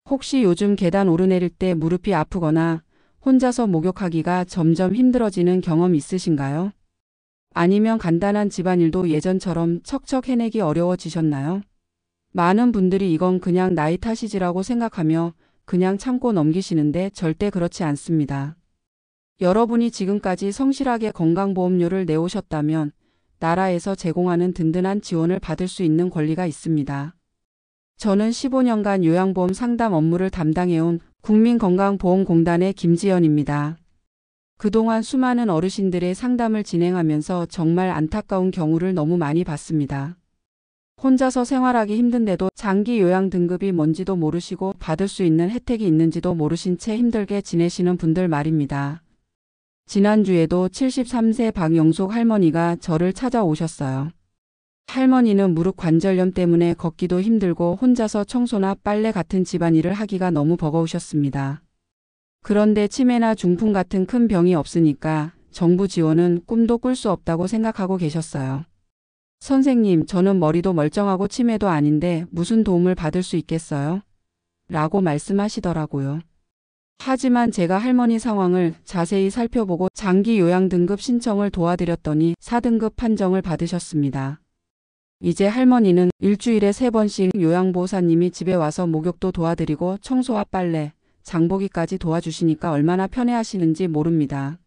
혹시 요즘 계단 오르내릴 때 무릎이 아프거나 혼자서 목욕하기가 점점 힘들어지는 경험 있으신가요? 아니면 간단한 집안일도 예전처럼 척척 해내기 어려워지셨나요? 많은 분들이 이건 그냥 나이 탓이지라고 생각하며 그냥 참고 넘기시는데 절대 그렇지 않습니다. 여러분이 지금까지 성실하게 건강보험료를 내오셨다면 나라에서 제공하는 든든한 지원을 받을 수 있는 권리가 있습니다. 저는 15년간 요양보험 상담 업무를 담당해온 국민건강보험공단의 김지연입니다. 그동안 수많은 어르신들의 상담을 진행하면서 정말 안타까운 경우를 너무 많이 봤습니다. 혼자서 생활하기 힘든데도 장기 요양 등급이 뭔지도 모르시고 받을 수 있는 혜택이 있는지도 모르신 채 힘들게 지내시는 분들 말입니다. 지난주에도 73세 박영숙 할머니가 저를 찾아오셨어요. 할머니는 무릎 관절염 때문에 걷기도 힘들고 혼자서 청소나 빨래 같은 집안일을 하기가 너무 버거우셨습니다. 그런데 치매나 중풍 같은 큰 병이 없으니까 정부 지원은 꿈도 꿀 수 없다고 생각하고 계셨어요. 선생님, 저는 머리도 멀쩡하고 치매도 아닌데 무슨 도움을 받을 수 있겠어요? 라고 말씀하시더라고요. 하지만 제가 할머니 상황을 자세히 살펴보고 장기 요양 등급 신청을 도와드렸더니 4등급 판정을 받으셨습니다. 이제 할머니는 일주일에 3번씩 요양보호사님이 집에 와서 목욕도 도와드리고 청소와 빨래, 장보기까지 도와주시니까 얼마나 편해하시는지 모릅니다.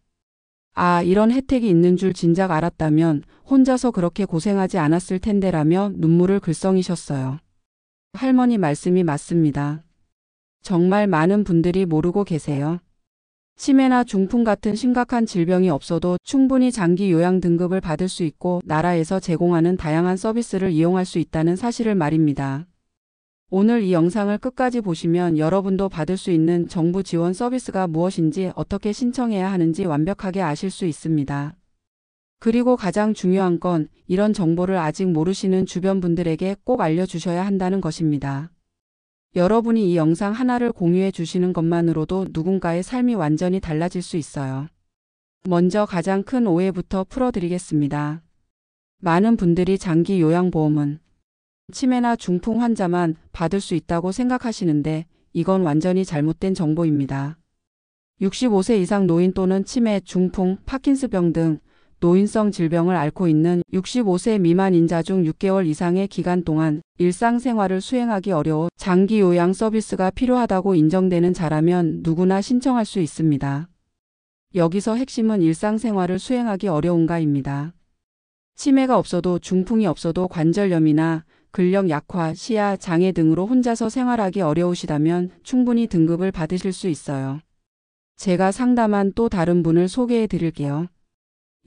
아, 이런 혜택이 있는 줄 진작 알았다면 혼자서 그렇게 고생하지 않았을 텐데라며 눈물을 글썽이셨어요. 할머니 말씀이 맞습니다. 정말 많은 분들이 모르고 계세요. 치매나 중풍 같은 심각한 질병이 없어도 충분히 장기 요양 등급을 받을 수 있고 나라에서 제공하는 다양한 서비스를 이용할 수 있다는 사실을 말입니다. 오늘 이 영상을 끝까지 보시면 여러분도 받을 수 있는 정부 지원 서비스가 무엇인지 어떻게 신청해야 하는지 완벽하게 아실 수 있습니다. 그리고 가장 중요한 건 이런 정보를 아직 모르시는 주변 분들에게 꼭 알려주셔야 한다는 것입니다. 여러분이 이 영상 하나를 공유해 주시는 것만으로도 누군가의 삶이 완전히 달라질 수 있어요. 먼저 가장 큰 오해부터 풀어드리겠습니다. 많은 분들이 장기 요양보험은 치매나 중풍 환자만 받을 수 있다고 생각하시는데 이건 완전히 잘못된 정보입니다. 65세 이상 노인 또는 치매, 중풍, 파킨스병 등 노인성 질병을 앓고 있는 65세 미만 인자 중 6개월 이상의 기간 동안 일상생활을 수행하기 어려워 장기 요양 서비스가 필요하다고 인정되는 자라면 누구나 신청할 수 있습니다. 여기서 핵심은 일상생활을 수행하기 어려운가입니다. 치매가 없어도 중풍이 없어도 관절염이나 근력 약화, 시야 장애 등으로 혼자서 생활하기 어려우시다면 충분히 등급을 받으실 수 있어요. 제가 상담한 또 다른 분을 소개해 드릴게요.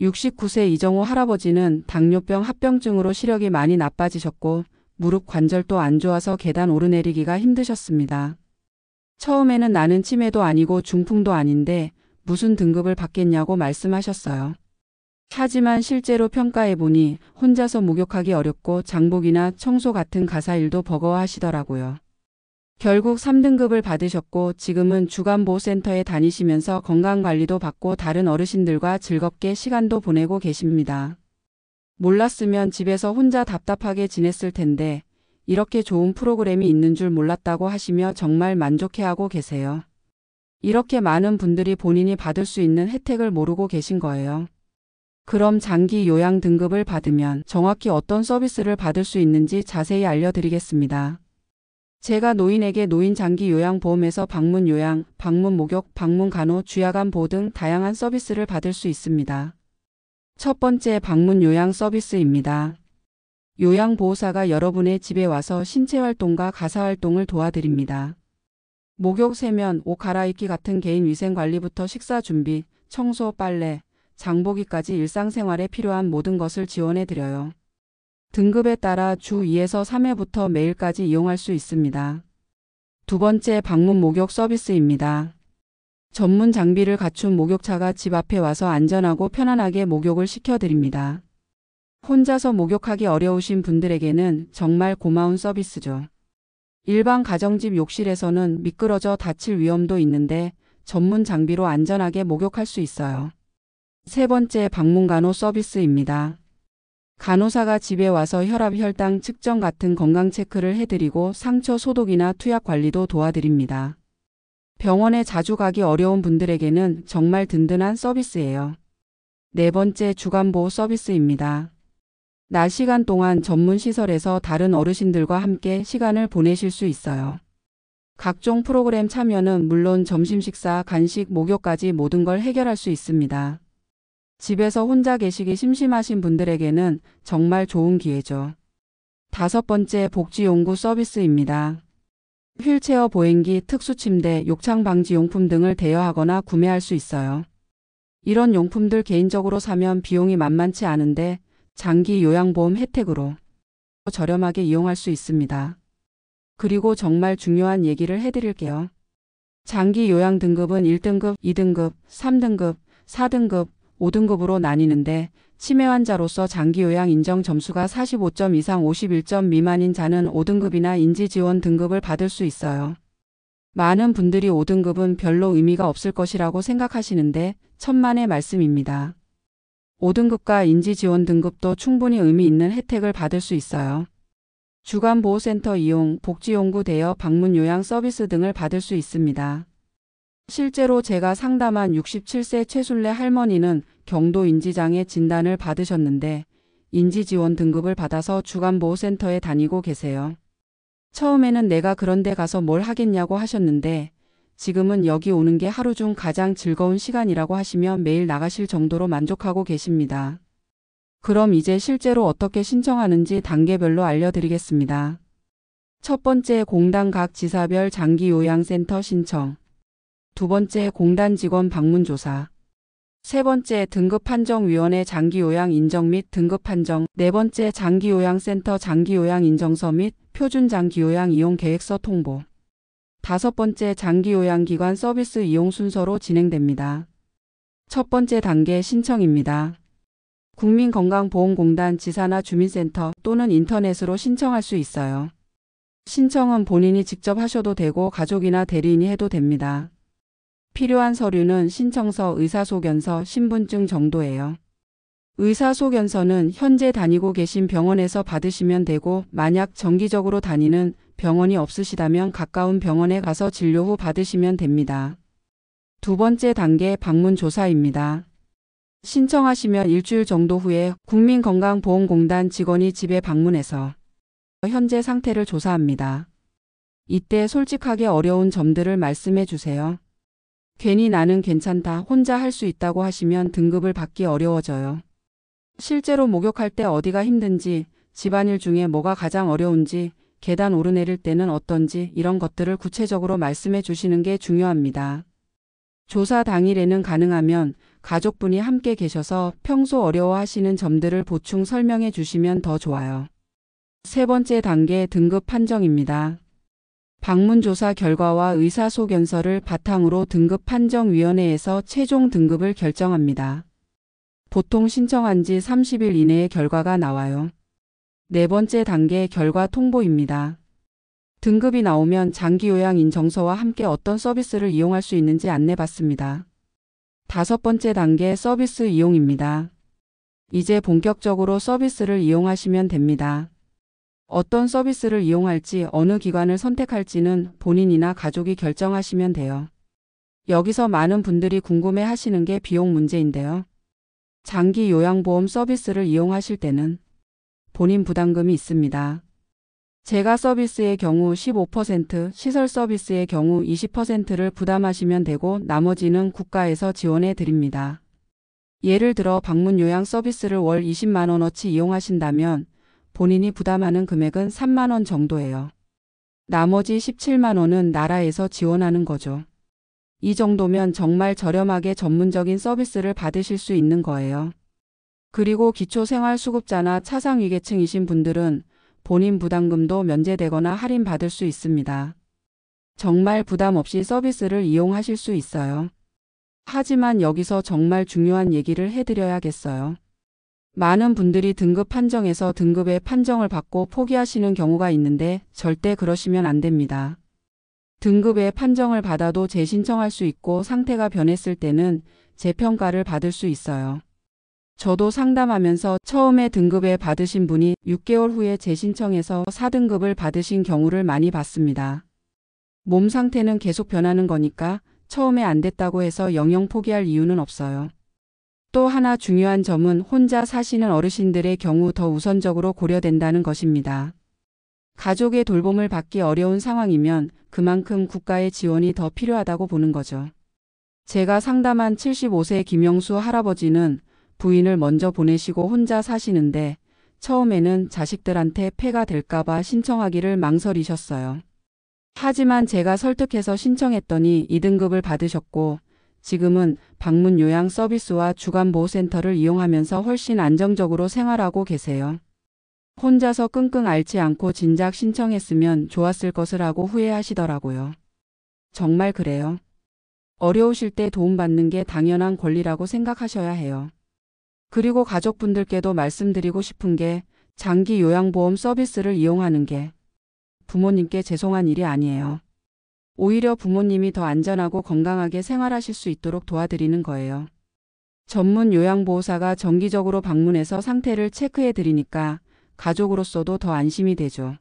69세 이정호 할아버지는 당뇨병 합병증으로 시력이 많이 나빠지셨고 무릎 관절도 안 좋아서 계단 오르내리기가 힘드셨습니다. 처음에는 나는 치매도 아니고 중풍도 아닌데 무슨 등급을 받겠냐고 말씀하셨어요. 하지만 실제로 평가해보니 혼자서 목욕하기 어렵고 장보기나 청소 같은 가사일도 버거워하시더라고요. 결국 3등급을 받으셨고 지금은 주간보호센터에 다니시면서 건강관리도 받고 다른 어르신들과 즐겁게 시간도 보내고 계십니다. 몰랐으면 집에서 혼자 답답하게 지냈을 텐데 이렇게 좋은 프로그램이 있는 줄 몰랐다고 하시며 정말 만족해하고 계세요. 이렇게 많은 분들이 본인이 받을 수 있는 혜택을 모르고 계신 거예요. 그럼 장기 요양 등급을 받으면 정확히 어떤 서비스를 받을 수 있는지 자세히 알려드리겠습니다. 제가 노인에게 노인 장기 요양보험에서 방문 요양, 방문 목욕, 방문 간호, 주야간 보호 등 다양한 서비스를 받을 수 있습니다. 첫 번째 방문 요양 서비스입니다. 요양보호사가 여러분의 집에 와서 신체활동과 가사활동을 도와드립니다. 목욕, 세면, 옷 갈아입기 같은 개인 위생관리부터 식사 준비, 청소, 빨래, 장보기까지 일상생활에 필요한 모든 것을 지원해드려요. 등급에 따라 주 2에서 3회부터 매일까지 이용할 수 있습니다. 두 번째 방문 목욕 서비스입니다. 전문 장비를 갖춘 목욕차가 집 앞에 와서 안전하고 편안하게 목욕을 시켜드립니다. 혼자서 목욕하기 어려우신 분들에게는 정말 고마운 서비스죠. 일반 가정집 욕실에서는 미끄러져 다칠 위험도 있는데 전문 장비로 안전하게 목욕할 수 있어요. 세 번째 방문 간호 서비스입니다. 간호사가 집에 와서 혈압, 혈당 측정 같은 건강 체크를 해드리고 상처 소독이나 투약 관리도 도와드립니다. 병원에 자주 가기 어려운 분들에게는 정말 든든한 서비스예요. 네 번째, 주간보호 서비스입니다. 낮 시간 동안 전문 시설에서 다른 어르신들과 함께 시간을 보내실 수 있어요. 각종 프로그램 참여는 물론 점심 식사, 간식, 목욕까지 모든 걸 해결할 수 있습니다. 집에서 혼자 계시기 심심하신 분들에게는 정말 좋은 기회죠. 다섯 번째, 복지용구 서비스입니다. 휠체어, 보행기, 특수침대, 욕창 방지 용품 등을 대여하거나 구매할 수 있어요. 이런 용품들 개인적으로 사면 비용이 만만치 않은데 장기 요양보험 혜택으로 저렴하게 이용할 수 있습니다. 그리고 정말 중요한 얘기를 해드릴게요. 장기 요양 등급은 1등급, 2등급, 3등급, 4등급, 5등급으로 나뉘는데 치매 환자로서 장기 요양 인정 점수가 45점 이상 51점 미만인 자는 5등급이나 인지지원 등급을 받을 수 있어요. 많은 분들이 5등급은 별로 의미가 없을 것이라고 생각하시는데 천만의 말씀입니다. 5등급과 인지지원 등급도 충분히 의미 있는 혜택을 받을 수 있어요. 주간보호센터 이용, 복지용구 대여, 방문 요양 서비스 등을 받을 수 있습니다. 실제로 제가 상담한 67세 최순례 할머니는 경도 인지장애 진단을 받으셨는데 인지지원 등급을 받아서 주간보호센터에 다니고 계세요. 처음에는 내가 그런 데 가서 뭘 하겠냐고 하셨는데 지금은 여기 오는 게 하루 중 가장 즐거운 시간이라고 하시며 매일 나가실 정도로 만족하고 계십니다. 그럼 이제 실제로 어떻게 신청하는지 단계별로 알려드리겠습니다. 첫 번째, 공단 각 지사별 장기요양센터 신청. 두 번째, 공단 직원 방문 조사. 세 번째, 등급판정위원회 장기요양 인정 및 등급 판정. 네 번째, 장기요양센터 장기요양 인정서 및 표준 장기요양 이용 계획서 통보. 다섯 번째, 장기요양기관 서비스 이용 순서로 진행됩니다. 첫 번째 단계, 신청입니다. 국민건강보험공단 지사나 주민센터 또는 인터넷으로 신청할 수 있어요. 신청은 본인이 직접 하셔도 되고 가족이나 대리인이 해도 됩니다. 필요한 서류는 신청서, 의사소견서, 신분증 정도예요. 의사소견서는 현재 다니고 계신 병원에서 받으시면 되고 만약 정기적으로 다니는 병원이 없으시다면 가까운 병원에 가서 진료 후 받으시면 됩니다. 두 번째 단계, 방문조사입니다. 신청하시면 일주일 정도 후에 국민건강보험공단 직원이 집에 방문해서 현재 상태를 조사합니다. 이때 솔직하게 어려운 점들을 말씀해 주세요. 괜히 나는 괜찮다, 혼자 할 수 있다고 하시면 등급을 받기 어려워져요. 실제로 목욕할 때 어디가 힘든지, 집안일 중에 뭐가 가장 어려운지, 계단 오르내릴 때는 어떤지 이런 것들을 구체적으로 말씀해 주시는 게 중요합니다. 조사 당일에는 가능하면 가족분이 함께 계셔서 평소 어려워하시는 점들을 보충 설명해 주시면 더 좋아요. 세 번째 단계, 등급 판정입니다. 방문조사 결과와 의사소견서를 바탕으로 등급판정위원회에서 최종 등급을 결정합니다. 보통 신청한 지 30일 이내에 결과가 나와요. 네 번째 단계, 결과 통보입니다. 등급이 나오면 장기요양 인정서와 함께 어떤 서비스를 이용할 수 있는지 안내받습니다. 다섯 번째 단계, 서비스 이용입니다. 이제 본격적으로 서비스를 이용하시면 됩니다. 어떤 서비스를 이용할지, 어느 기관을 선택할지는 본인이나 가족이 결정하시면 돼요. 여기서 많은 분들이 궁금해 하시는 게 비용 문제인데요. 장기 요양보험 서비스를 이용하실 때는 본인 부담금이 있습니다. 제가 서비스의 경우 15%, 시설 서비스의 경우 20%를 부담하시면 되고 나머지는 국가에서 지원해 드립니다. 예를 들어 방문 요양 서비스를 월 20만 원어치 이용하신다면 본인이 부담하는 금액은 3만 원 정도예요. 나머지 17만 원은 나라에서 지원하는 거죠. 이 정도면 정말 저렴하게 전문적인 서비스를 받으실 수 있는 거예요. 그리고 기초생활수급자나 차상위계층이신 분들은 본인 부담금도 면제되거나 할인받을 수 있습니다. 정말 부담 없이 서비스를 이용하실 수 있어요. 하지만 여기서 정말 중요한 얘기를 해드려야겠어요. 많은 분들이 등급 판정에서 등급의 판정을 받고 포기하시는 경우가 있는데 절대 그러시면 안 됩니다. 등급의 판정을 받아도 재신청할 수 있고 상태가 변했을 때는 재평가를 받을 수 있어요. 저도 상담하면서 처음에 등급에 받으신 분이 6개월 후에 재신청해서 4등급을 받으신 경우를 많이 봤습니다. 몸 상태는 계속 변하는 거니까 처음에 안 됐다고 해서 영영 포기할 이유는 없어요. 또 하나 중요한 점은 혼자 사시는 어르신들의 경우 더 우선적으로 고려된다는 것입니다. 가족의 돌봄을 받기 어려운 상황이면 그만큼 국가의 지원이 더 필요하다고 보는 거죠. 제가 상담한 75세 김영수 할아버지는 부인을 먼저 보내시고 혼자 사시는데 처음에는 자식들한테 폐가 될까봐 신청하기를 망설이셨어요. 하지만 제가 설득해서 신청했더니 2등급을 받으셨고 지금은 방문 요양 서비스와 주간보호센터를 이용하면서 훨씬 안정적으로 생활하고 계세요. 혼자서 끙끙 앓지 않고 진작 신청했으면 좋았을 것을 하고 후회하시더라고요. 정말 그래요. 어려우실 때 도움받는 게 당연한 권리라고 생각하셔야 해요. 그리고 가족분들께도 말씀드리고 싶은 게 장기 요양보험 서비스를 이용하는 게 부모님께 죄송한 일이 아니에요. 오히려 부모님이 더 안전하고 건강하게 생활하실 수 있도록 도와드리는 거예요. 전문 요양보호사가 정기적으로 방문해서 상태를 체크해 드리니까 가족으로서도 더 안심이 되죠.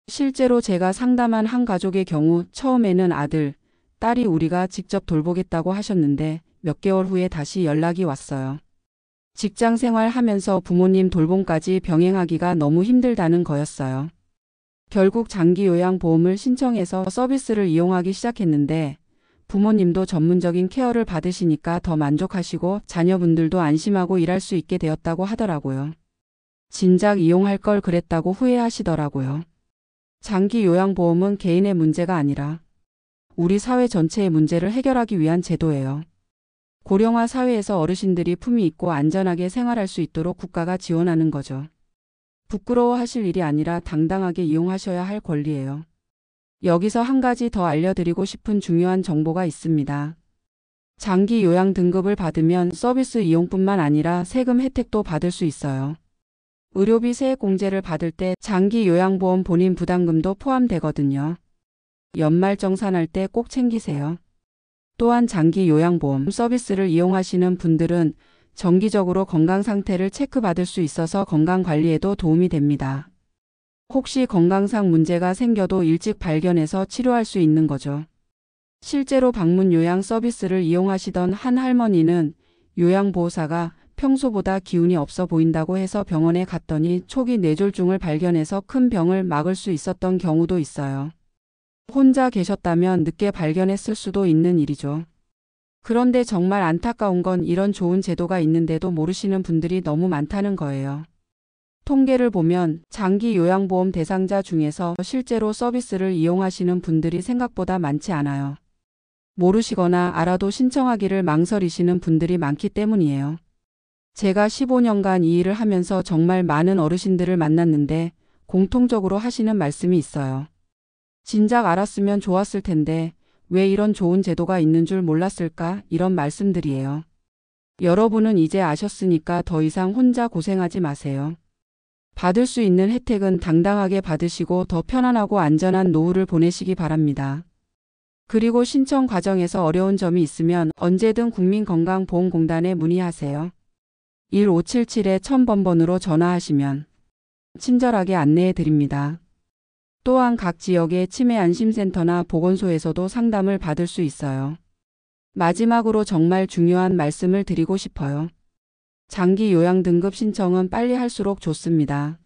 실제로 제가 상담한 한 가족의 경우 처음에는 아들, 딸이 우리가 직접 돌보겠다고 하셨는데 몇 개월 후에 다시 연락이 왔어요. 직장 생활하면서 부모님 돌봄까지 병행하기가 너무 힘들다는 거였어요. 결국 장기요양보험을 신청해서 서비스를 이용하기 시작했는데 부모님도 전문적인 케어를 받으시니까 더 만족하시고 자녀분들도 안심하고 일할 수 있게 되었다고 하더라고요. 진작 이용할 걸 그랬다고 후회하시더라고요. 장기요양보험은 개인의 문제가 아니라 우리 사회 전체의 문제를 해결하기 위한 제도예요. 고령화 사회에서 어르신들이 품위 있고 안전하게 생활할 수 있도록 국가가 지원하는 거죠. 부끄러워하실 일이 아니라 당당하게 이용하셔야 할 권리예요. 여기서 한 가지 더 알려드리고 싶은 중요한 정보가 있습니다. 장기 요양 등급을 받으면 서비스 이용뿐만 아니라 세금 혜택도 받을 수 있어요. 의료비 세액공제를 받을 때 장기 요양보험 본인 부담금도 포함되거든요. 연말정산할 때 꼭 챙기세요. 또한 장기 요양보험 서비스를 이용하시는 분들은 정기적으로 건강 상태를 체크받을 수 있어서 건강관리에도 도움이 됩니다. 혹시 건강상 문제가 생겨도 일찍 발견해서 치료할 수 있는 거죠. 실제로 방문 요양 서비스를 이용하시던 한 할머니는 요양보호사가 평소보다 기운이 없어 보인다고 해서 병원에 갔더니 초기 뇌졸중을 발견해서 큰 병을 막을 수 있었던 경우도 있어요. 혼자 계셨다면 늦게 발견했을 수도 있는 일이죠. 그런데 정말 안타까운 건 이런 좋은 제도가 있는데도 모르시는 분들이 너무 많다는 거예요. 통계를 보면 장기 요양보험 대상자 중에서 실제로 서비스를 이용하시는 분들이 생각보다 많지 않아요. 모르시거나 알아도 신청하기를 망설이시는 분들이 많기 때문이에요. 제가 15년간 이 일을 하면서 정말 많은 어르신들을 만났는데 공통적으로 하시는 말씀이 있어요. 진작 알았으면 좋았을 텐데 왜 이런 좋은 제도가 있는 줄 몰랐을까? 이런 말씀들이에요. 여러분은 이제 아셨으니까 더 이상 혼자 고생하지 마세요. 받을 수 있는 혜택은 당당하게 받으시고 더 편안하고 안전한 노후를 보내시기 바랍니다. 그리고 신청 과정에서 어려운 점이 있으면 언제든 국민건강보험공단에 문의하세요. 1577-1000번으로 전화하시면 친절하게 안내해 드립니다. 또한 각 지역의 치매안심센터나 보건소에서도 상담을 받을 수 있어요. 마지막으로 정말 중요한 말씀을 드리고 싶어요. 장기 요양 등급 신청은 빨리 할수록 좋습니다.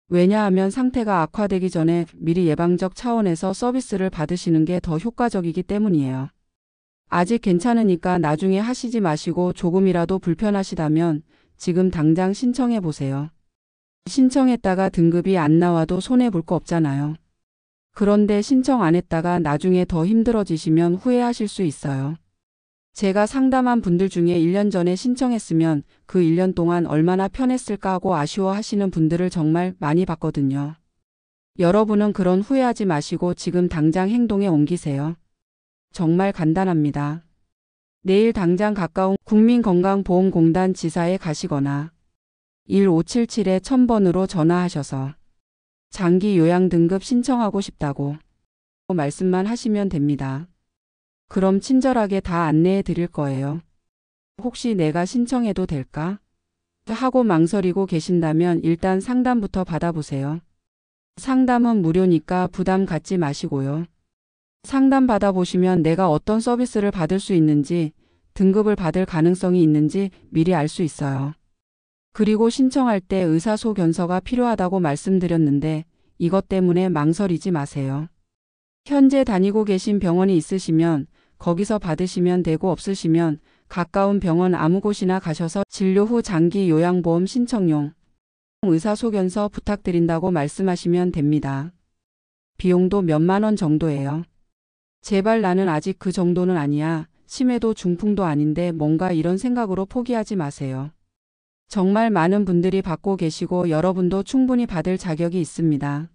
왜냐하면 상태가 악화되기 전에 미리 예방적 차원에서 서비스를 받으시는 게 더 효과적이기 때문이에요. 아직 괜찮으니까 나중에 하시지 마시고 조금이라도 불편하시다면 지금 당장 신청해 보세요. 신청했다가 등급이 안 나와도 손해볼 거 없잖아요. 그런데 신청 안 했다가 나중에 더 힘들어지시면 후회하실 수 있어요. 제가 상담한 분들 중에 1년 전에 신청했으면 그 1년 동안 얼마나 편했을까 하고 아쉬워하시는 분들을 정말 많이 봤거든요. 여러분은 그런 후회하지 마시고 지금 당장 행동에 옮기세요. 정말 간단합니다. 내일 당장 가까운 국민건강보험공단 지사에 가시거나 1577-1000번으로 전화하셔서 장기 요양 등급 신청하고 싶다고 말씀만 하시면 됩니다. 그럼 친절하게 다 안내해 드릴 거예요. 혹시 내가 신청해도 될까? 하고 망설이고 계신다면 일단 상담부터 받아보세요. 상담은 무료니까 부담 갖지 마시고요. 상담 받아보시면 내가 어떤 서비스를 받을 수 있는지, 등급을 받을 가능성이 있는지 미리 알 수 있어요. 그리고 신청할 때 의사소견서가 필요하다고 말씀드렸는데 이것 때문에 망설이지 마세요. 현재 다니고 계신 병원이 있으시면 거기서 받으시면 되고, 없으시면 가까운 병원 아무 곳이나 가셔서 진료 후 장기 요양보험 신청용 의사소견서 부탁드린다고 말씀하시면 됩니다. 비용도 몇만 원 정도예요. 제발 나는 아직 그 정도는 아니야. 치매도 중풍도 아닌데 뭔가 이런 생각으로 포기하지 마세요. 정말 많은 분들이 받고 계시고 여러분도 충분히 받을 자격이 있습니다.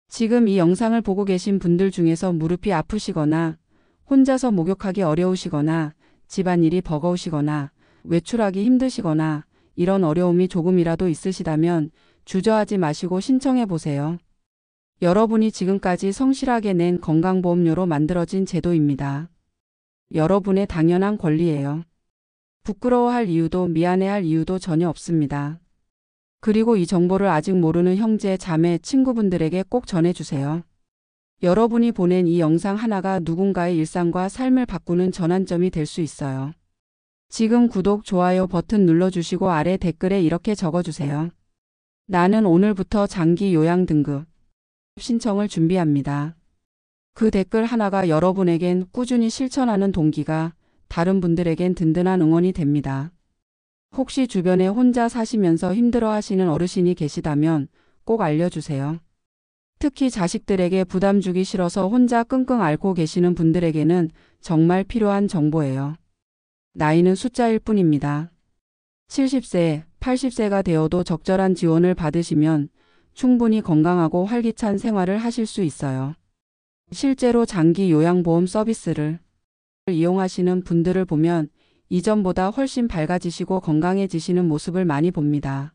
지금 이 영상을 보고 계신 분들 중에서 무릎이 아프시거나 혼자서 목욕하기 어려우시거나 집안일이 버거우시거나 외출하기 힘드시거나 이런 어려움이 조금이라도 있으시다면 주저하지 마시고 신청해 보세요. 여러분이 지금까지 성실하게 낸 건강보험료로 만들어진 제도입니다. 여러분의 당연한 권리예요. 부끄러워할 이유도 미안해할 이유도 전혀 없습니다. 그리고 이 정보를 아직 모르는 형제, 자매, 친구분들에게 꼭 전해주세요. 여러분이 보낸 이 영상 하나가 누군가의 일상과 삶을 바꾸는 전환점이 될 수 있어요. 지금 구독, 좋아요 버튼 눌러주시고 아래 댓글에 이렇게 적어주세요. 나는 오늘부터 장기 요양 등급 신청을 준비합니다. 그 댓글 하나가 여러분에겐 꾸준히 실천하는 동기가, 다른 분들에겐 든든한 응원이 됩니다. 혹시 주변에 혼자 사시면서 힘들어 하시는 어르신이 계시다면 꼭 알려주세요. 특히 자식들에게 부담 주기 싫어서 혼자 끙끙 앓고 계시는 분들에게는 정말 필요한 정보예요. 나이는 숫자일 뿐입니다. 70세, 80세가 되어도 적절한 지원을 받으시면 충분히 건강하고 활기찬 생활을 하실 수 있어요. 실제로 장기 요양보험 서비스를 이용하시는 분들을 보면 이전보다 훨씬 밝아지시고 건강해지시는 모습을 많이 봅니다.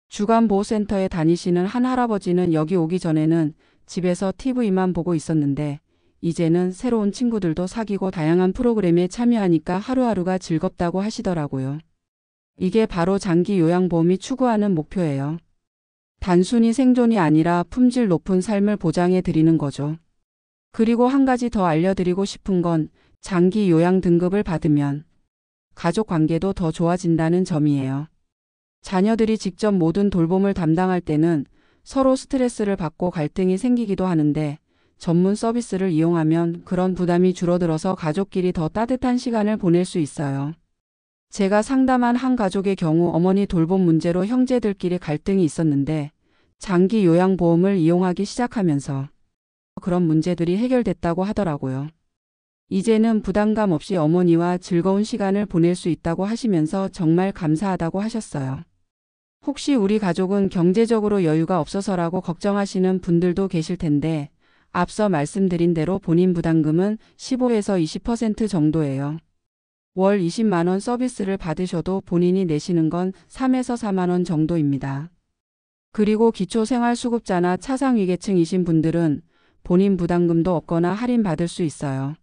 주간보호센터에 다니시는 한 할아버지는 여기 오기 전에는 집에서 TV만 보고 있었는데 이제는 새로운 친구들도 사귀고 다양한 프로그램에 참여하니까 하루하루가 즐겁다고 하시더라고요. 이게 바로 장기 요양보험이 추구하는 목표예요. 단순히 생존이 아니라 품질 높은 삶을 보장해 드리는 거죠. 그리고 한 가지 더 알려드리고 싶은 건 장기 요양 등급을 받으면 가족 관계도 더 좋아진다는 점이에요. 자녀들이 직접 모든 돌봄을 담당할 때는 서로 스트레스를 받고 갈등이 생기기도 하는데 전문 서비스를 이용하면 그런 부담이 줄어들어서 가족끼리 더 따뜻한 시간을 보낼 수 있어요. 제가 상담한 한 가족의 경우 어머니 돌봄 문제로 형제들끼리 갈등이 있었는데 장기 요양보험을 이용하기 시작하면서 그런 문제들이 해결됐다고 하더라고요. 이제는 부담감 없이 어머니와 즐거운 시간을 보낼 수 있다고 하시면서 정말 감사하다고 하셨어요. 혹시 우리 가족은 경제적으로 여유가 없어서라고 걱정하시는 분들도 계실 텐데 앞서 말씀드린 대로 본인 부담금은 15에서 20% 정도예요. 월 20만 원 서비스를 받으셔도 본인이 내시는 건 3에서 4만 원 정도입니다. 그리고 기초생활수급자나 차상위계층이신 분들은 본인 부담금도 없거나 할인받을 수 있어요.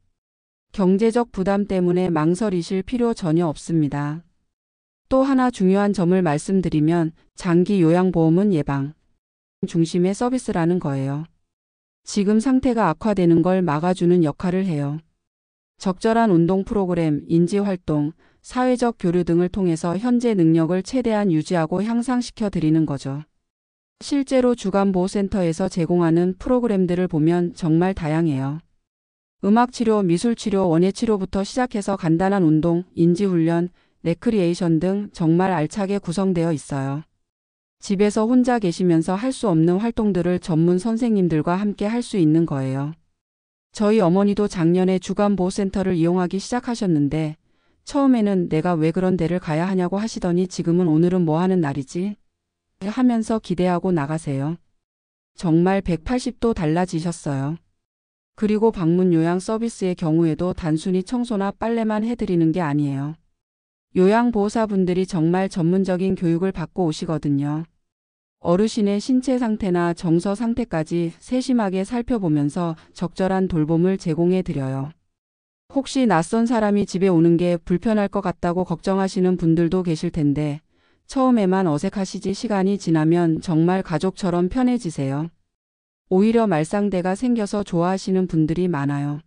경제적 부담 때문에 망설이실 필요 전혀 없습니다. 또 하나 중요한 점을 말씀드리면 장기 요양보험은 예방 중심의 서비스라는 거예요. 지금 상태가 악화되는 걸 막아주는 역할을 해요. 적절한 운동 프로그램, 인지활동, 사회적 교류 등을 통해서 현재 능력을 최대한 유지하고 향상시켜 드리는 거죠. 실제로 주간보호센터에서 제공하는 프로그램들을 보면 정말 다양해요. 음악치료, 미술치료, 원예치료부터 시작해서 간단한 운동, 인지훈련, 레크리에이션 등 정말 알차게 구성되어 있어요. 집에서 혼자 계시면서 할 수 없는 활동들을 전문 선생님들과 함께 할 수 있는 거예요. 저희 어머니도 작년에 주간보호센터를 이용하기 시작하셨는데 처음에는 내가 왜 그런 데를 가야 하냐고 하시더니 지금은 오늘은 뭐 하는 날이지? 하면서 기대하고 나가세요. 정말 180도 달라지셨어요. 그리고 방문 요양 서비스의 경우에도 단순히 청소나 빨래만 해드리는 게 아니에요. 요양보호사분들이 정말 전문적인 교육을 받고 오시거든요. 어르신의 신체 상태나 정서 상태까지 세심하게 살펴보면서 적절한 돌봄을 제공해 드려요. 혹시 낯선 사람이 집에 오는 게 불편할 것 같다고 걱정하시는 분들도 계실 텐데 처음에만 어색하시지 시간이 지나면 정말 가족처럼 편해지세요. 오히려 말상대가 생겨서 좋아하시는 분들이 많아요.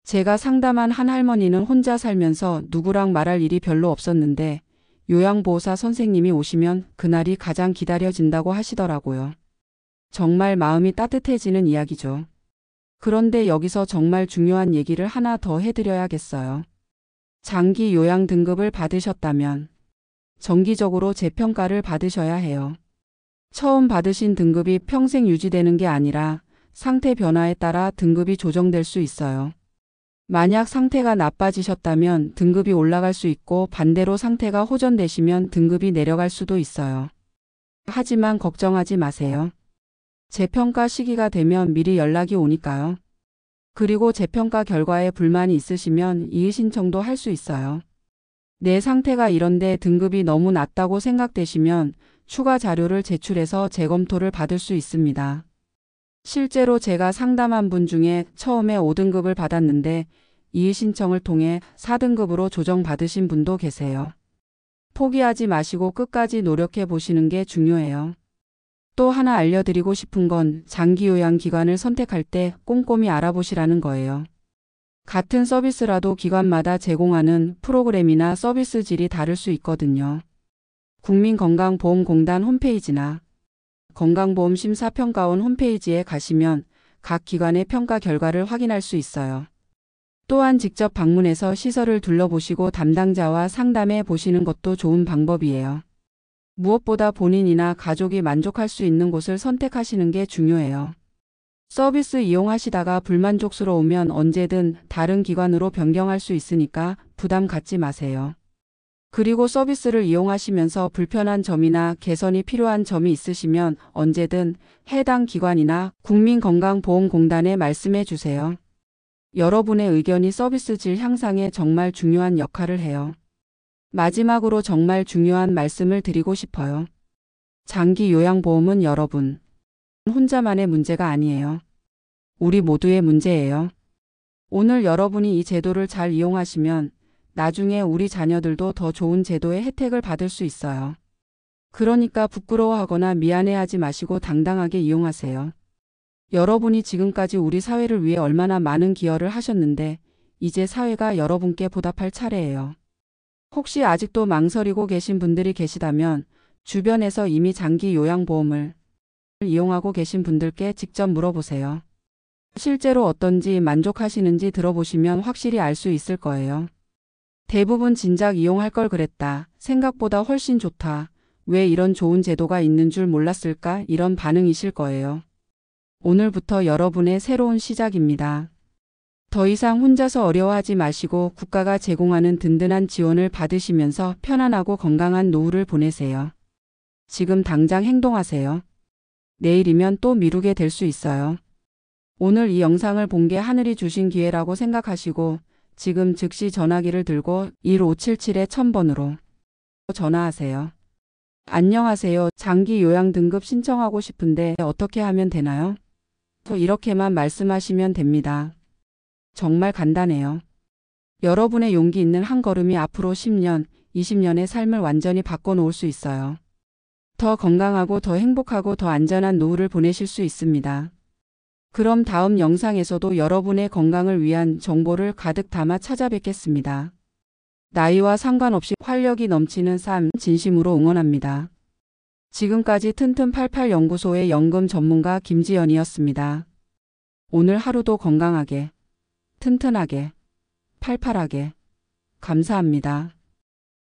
제가 상담한 한 할머니는 혼자 살면서 누구랑 말할 일이 별로 없었는데 요양보호사 선생님이 오시면 그날이 가장 기다려진다고 하시더라고요. 정말 마음이 따뜻해지는 이야기죠. 그런데 여기서 정말 중요한 얘기를 하나 더 해드려야겠어요. 장기 요양 등급을 받으셨다면 정기적으로 재평가를 받으셔야 해요. 처음 받으신 등급이 평생 유지되는 게 아니라 상태 변화에 따라 등급이 조정될 수 있어요. 만약 상태가 나빠지셨다면 등급이 올라갈 수 있고 반대로 상태가 호전되시면 등급이 내려갈 수도 있어요. 하지만 걱정하지 마세요. 재평가 시기가 되면 미리 연락이 오니까요. 그리고 재평가 결과에 불만이 있으시면 이의 신청도 할 수 있어요. 내 상태가 이런데 등급이 너무 낮다고 생각되시면 추가 자료를 제출해서 재검토를 받을 수 있습니다. 실제로 제가 상담한 분 중에 처음에 5등급을 받았는데 이의 신청을 통해 4등급으로 조정받으신 분도 계세요. 포기하지 마시고 끝까지 노력해 보시는 게 중요해요. 또 하나 알려드리고 싶은 건 장기요양기관을 선택할 때 꼼꼼히 알아보시라는 거예요. 같은 서비스라도 기관마다 제공하는 프로그램이나 서비스 질이 다를 수 있거든요. 국민건강보험공단 홈페이지나 건강보험심사평가원 홈페이지에 가시면 각 기관의 평가 결과를 확인할 수 있어요. 또한 직접 방문해서 시설을 둘러보시고 담당자와 상담해 보시는 것도 좋은 방법이에요. 무엇보다 본인이나 가족이 만족할 수 있는 곳을 선택하시는 게 중요해요. 서비스 이용하시다가 불만족스러우면 언제든 다른 기관으로 변경할 수 있으니까 부담 갖지 마세요. 그리고 서비스를 이용하시면서 불편한 점이나 개선이 필요한 점이 있으시면 언제든 해당 기관이나 국민건강보험공단에 말씀해 주세요. 여러분의 의견이 서비스 질 향상에 정말 중요한 역할을 해요. 마지막으로 정말 중요한 말씀을 드리고 싶어요. 장기 요양보험은 여러분 혼자만의 문제가 아니에요. 우리 모두의 문제예요. 오늘 여러분이 이 제도를 잘 이용하시면 나중에 우리 자녀들도 더 좋은 제도의 혜택을 받을 수 있어요. 그러니까 부끄러워하거나 미안해하지 마시고 당당하게 이용하세요. 여러분이 지금까지 우리 사회를 위해 얼마나 많은 기여를 하셨는데 이제 사회가 여러분께 보답할 차례예요. 혹시 아직도 망설이고 계신 분들이 계시다면 주변에서 이미 장기 요양보험을 이용하고 계신 분들께 직접 물어보세요. 실제로 어떤지 만족하시는지 들어보시면 확실히 알 수 있을 거예요. 대부분 진작 이용할 걸 그랬다. 생각보다 훨씬 좋다. 왜 이런 좋은 제도가 있는 줄 몰랐을까? 이런 반응이실 거예요. 오늘부터 여러분의 새로운 시작입니다. 더 이상 혼자서 어려워하지 마시고 국가가 제공하는 든든한 지원을 받으시면서 편안하고 건강한 노후를 보내세요. 지금 당장 행동하세요. 내일이면 또 미루게 될 수 있어요. 오늘 이 영상을 본 게 하늘이 주신 기회라고 생각하시고 지금 즉시 전화기를 들고 1577-1000번으로 전화하세요. 안녕하세요. 장기 요양 등급 신청하고 싶은데 어떻게 하면 되나요? 이렇게만 말씀하시면 됩니다. 정말 간단해요. 여러분의 용기 있는 한 걸음이 앞으로 10년, 20년의 삶을 완전히 바꿔놓을 수 있어요. 더 건강하고 더 행복하고 더 안전한 노후를 보내실 수 있습니다. 그럼 다음 영상에서도 여러분의 건강을 위한 정보를 가득 담아 찾아뵙겠습니다. 나이와 상관없이 활력이 넘치는 삶 진심으로 응원합니다. 지금까지 튼튼88 연구소의 연금 전문가 김지연이었습니다. 오늘 하루도 건강하게, 튼튼하게, 팔팔하게. 감사합니다.